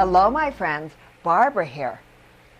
Hello, my friends. Barbara here.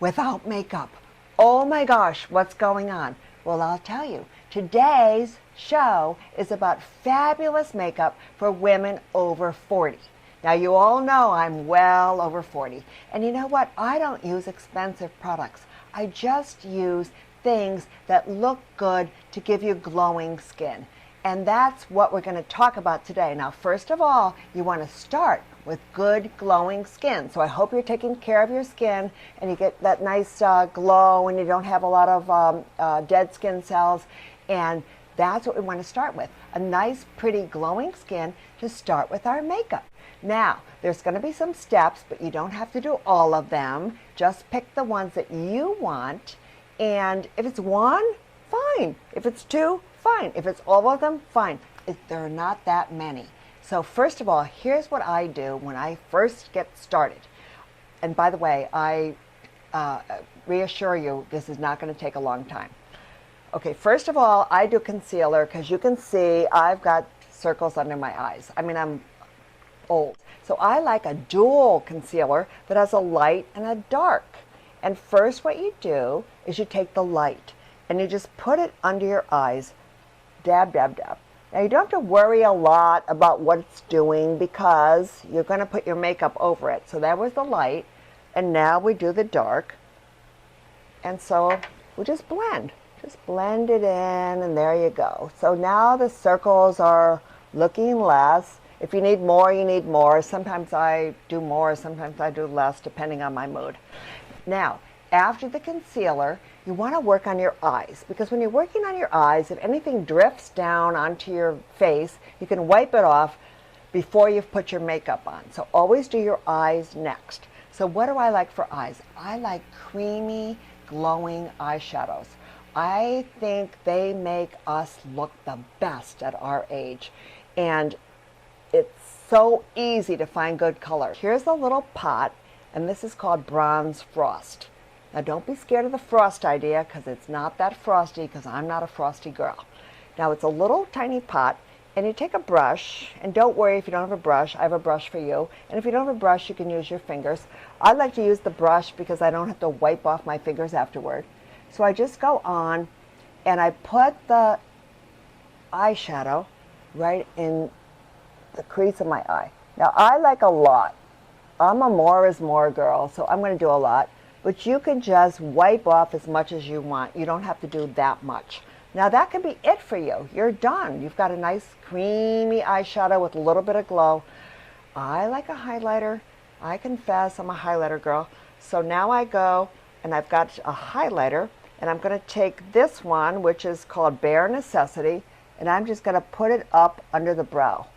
Without makeup. Oh my gosh, what's going on? Well, I'll tell you. Today's show is about fabulous makeup for women over 40. Now, you all know I'm well over 40. And you know what? I don't use expensive products. I just use things that look good to give you glowing skin. And that's what we're going to talk about today. Now, first of all, you want to start with good glowing skin. So I hope you're taking care of your skin and you get that nice glow and you don't have a lot of dead skin cells. And that's what we want to start with. A nice, pretty, glowing skin to start with our makeup. Now, there's going to be some steps, but you don't have to do all of them. Just pick the ones that you want. And if it's one, fine. If it's two, fine. If it's all of them, fine. There are not that many. So first of all, here's what I do when I first get started. And by the way, I reassure you, this is not going to take a long time. Okay, first of all, I do concealer because you can see I've got circles under my eyes. I mean, I'm old. So I like a dual concealer that has a light and a dark. And first what you do is you take the light and you just put it under your eyes. Dab, dab, dab. Now you don't have to worry a lot about what it's doing because you're going to put your makeup over it. So that was the light, and now we do the dark. And so we just blend it in, and there you go. So now the circles are looking less. If you need more, you need more. Sometimes I do more, sometimes I do less, depending on my mood. Now, after the concealer, you want to work on your eyes, because when you're working on your eyes, if anything drifts down onto your face, you can wipe it off before you've put your makeup on. So always do your eyes next. So what do I like for eyes? I like creamy, glowing eyeshadows. I think they make us look the best at our age. And it's so easy to find good color. Here's a little pot, and this is called Bronze Frost. Now don't be scared of the frost idea because it's not that frosty, because I'm not a frosty girl. Now it's a little tiny pot, and you take a brush, and don't worry if you don't have a brush. I have a brush for you. And if you don't have a brush, you can use your fingers. I like to use the brush because I don't have to wipe off my fingers afterward. So I just go on and I put the eyeshadow right in the crease of my eye. Now I like a lot. I'm a more is more girl, so I'm going to do a lot. But you can just wipe off as much as you want. You don't have to do that much. Now that can be it for you. You're done. You've got a nice creamy eyeshadow with a little bit of glow. I like a highlighter. I confess I'm a highlighter girl. So now I go and I've got a highlighter, and I'm going to take this one, which is called Bare Necessity, and I'm just going to put it up under the brow.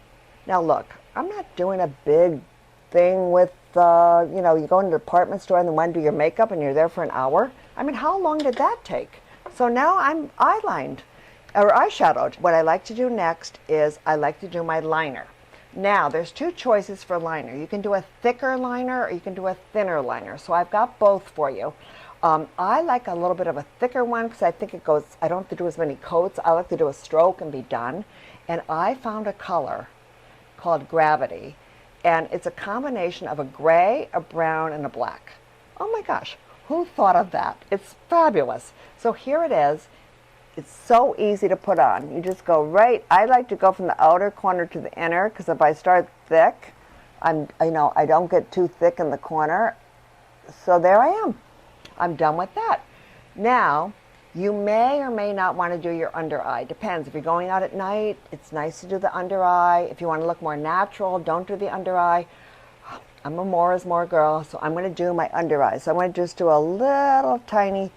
Now look, I'm not doing a big thing with, you know, you go into the department store and then want to do your makeup and you're there for an hour. I mean, how long did that take? So now I'm eyelined or eyeshadowed. What I like to do next is I like to do my liner. Now there's two choices for liner. You can do a thicker liner or you can do a thinner liner. So I've got both for you. I like a little bit of a thicker one because I think it goes, I don't have to do as many coats. I like to do a stroke and be done. And I found a color called Gravity. And it's a combination of a gray, a brown, and a black. Oh my gosh, who thought of that? It's fabulous. So here it is. It's so easy to put on. You just go right, I like to go from the outer corner to the inner, because if I start thick, I don't get too thick in the corner. So there I am. I'm done with that. Now, you may or may not want to do your under eye. Depends. If you're going out at night, it's nice to do the under eye. If you want to look more natural, don't do the under eye. I'm a more is more girl, so I'm going to do my under eye. So I'm going to just do a little tiny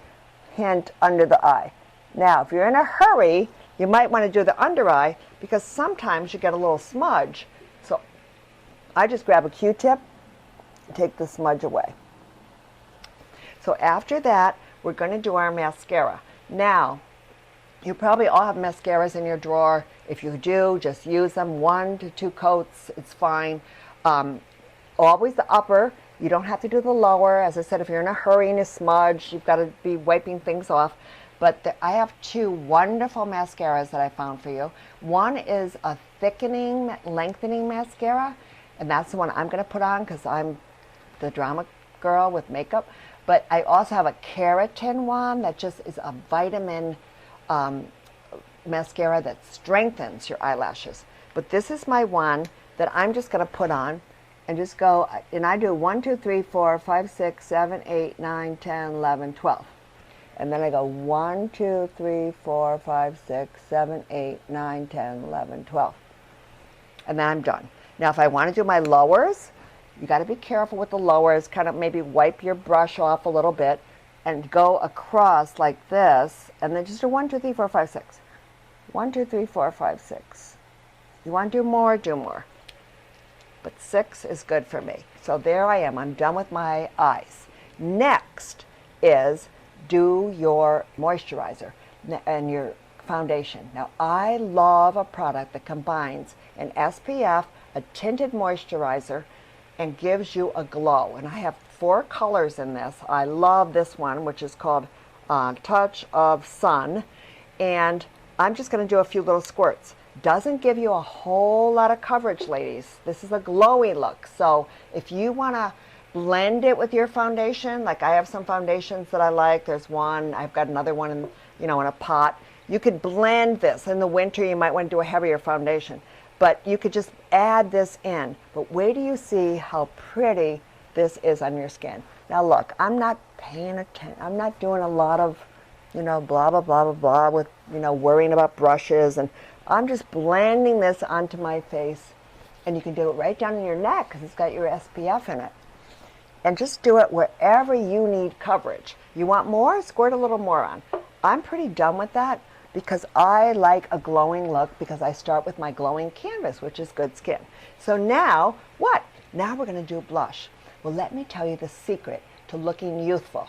hint under the eye. Now, if you're in a hurry, you might want to do the under eye because sometimes you get a little smudge. So I just grab a Q-tip and take the smudge away. So after that, we're going to do our mascara. Now, you probably all have mascaras in your drawer. If you do, just use them. 1 to 2 coats, it's fine. Always the upper. You don't have to do the lower. As I said, if you're in a hurry and you smudge, you've got to be wiping things off. But I have 2 wonderful mascaras that I found for you. One is a thickening, lengthening mascara, and that's the one I'm going to put on because I'm the drama girl with makeup, but I also have a keratin one that just is a vitamin mascara that strengthens your eyelashes. But this is my one that I'm just going to put on and just go, and I do 1, 2, 3, 4, 5, 6, 7, 8, 9, 10, 11, 12. And then I go 1, 2, 3, 4, 5, 6, 7, 8, 9, 10, 11, 12. And then I'm done. Now if I want to do my lowers, you got to be careful with the lowers. Kind of maybe wipe your brush off a little bit and go across like this, and then just do 1, 2, 3, 4, 5, 6. 1, 2, 3, 4, 5, 6. You want to do more, do more. But 6 is good for me. So there I am. I'm done with my eyes. Next is do your moisturizer and your foundation. Now I love a product that combines an SPF, a tinted moisturizer, and gives you a glow. And I have 4 colors in this. I love this one, which is called Touch of Sun. And I'm just going to do a few little squirts. Doesn't give you a whole lot of coverage, ladies. This is a glowy look. So if you want to blend it with your foundation, like I have some foundations that I like. There's one, I've got another one in, in a pot. You could blend this. In the winter, you might want to do a heavier foundation. But you could just add this in. But wait till you see how pretty this is on your skin. Now look, I'm not paying attention. I'm not doing a lot of, blah, blah, blah, blah, blah with, worrying about brushes. And I'm just blending this onto my face. And you can do it right down in your neck because it's got your SPF in it. And just do it wherever you need coverage. You want more? Squirt a little more on. I'm pretty done with that because I like a glowing look because I start with my glowing canvas, which is good skin. So now, what? Now we're going to do blush. Well, let me tell you the secret to looking youthful.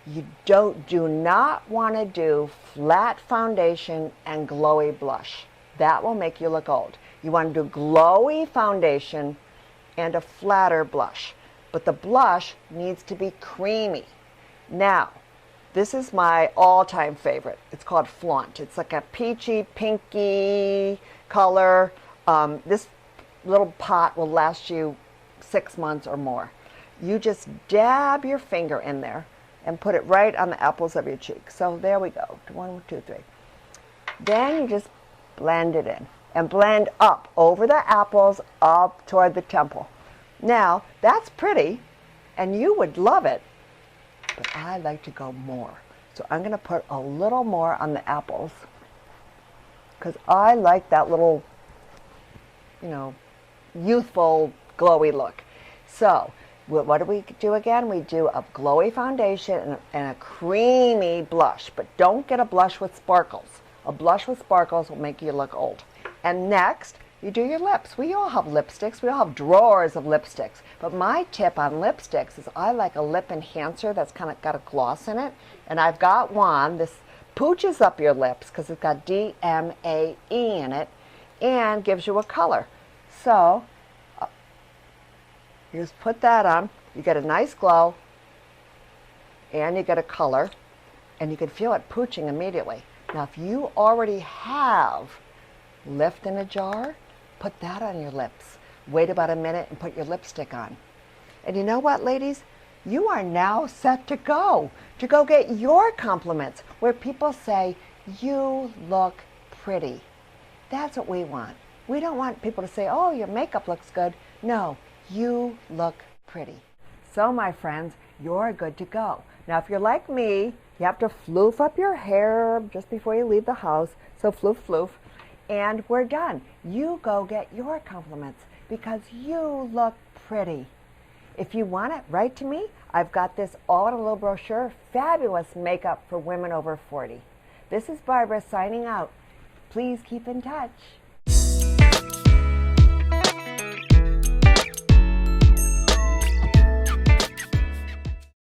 You do not want to do flat foundation and glowy blush. That will make you look old. You want to do glowy foundation and a flatter blush. But the blush needs to be creamy. Now, this is my all-time favorite. It's called Flaunt. It's like a peachy, pinky color. This little pot will last you 6 months or more. You just dab your finger in there and put it right on the apples of your cheek. So there we go. 1, 2, 3. Then you just blend it in and blend up over the apples up toward the temple. Now, that's pretty, and you would love it, but I like to go more. So I'm going to put a little more on the apples because I like that little, youthful, glowy look. So what do we do again? We do a glowy foundation and a creamy blush, but don't get a blush with sparkles. A blush with sparkles will make you look old. And next, you do your lips. We all have lipsticks. We all have drawers of lipsticks. But my tip on lipsticks is I like a lip enhancer that's kind of got a gloss in it. And I've got one. This pooches up your lips because it's got DMAE in it and gives you a color. So you just put that on. You get a nice glow and you get a color. And you can feel it pooching immediately. Now if you already have Lift in a jar, put that on your lips. Wait about a minute and put your lipstick on. And you know what, ladies? You are now set to go get your compliments where people say, you look pretty. That's what we want. We don't want people to say, oh, your makeup looks good. No, you look pretty. So my friends, you're good to go. Now if you're like me, you have to floof up your hair just before you leave the house. So floof, floof. And we're done. You go get your compliments because you look pretty. If you want it, write to me. I've got this all in a little brochure. Fabulous makeup for women over 40. This is Barbara signing out. Please keep in touch.